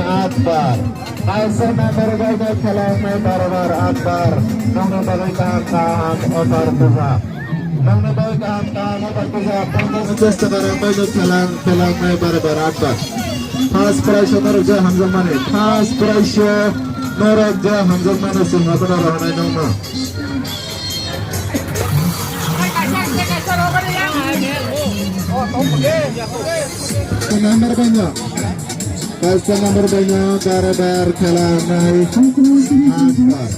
Akbar. Asana berbagai kalamai barbar Akbar. Nunggu balik kaham otar tuha. Nunggu balik kaham otar tuha. Pondok just berbagai kalamai barbar Akbar. First prize Norja Hamza Mane. First prize Norja Hamza Mane semua benar orang nama. Nomor banyak. Pasal nomor banyak barbar kalamai Akbar.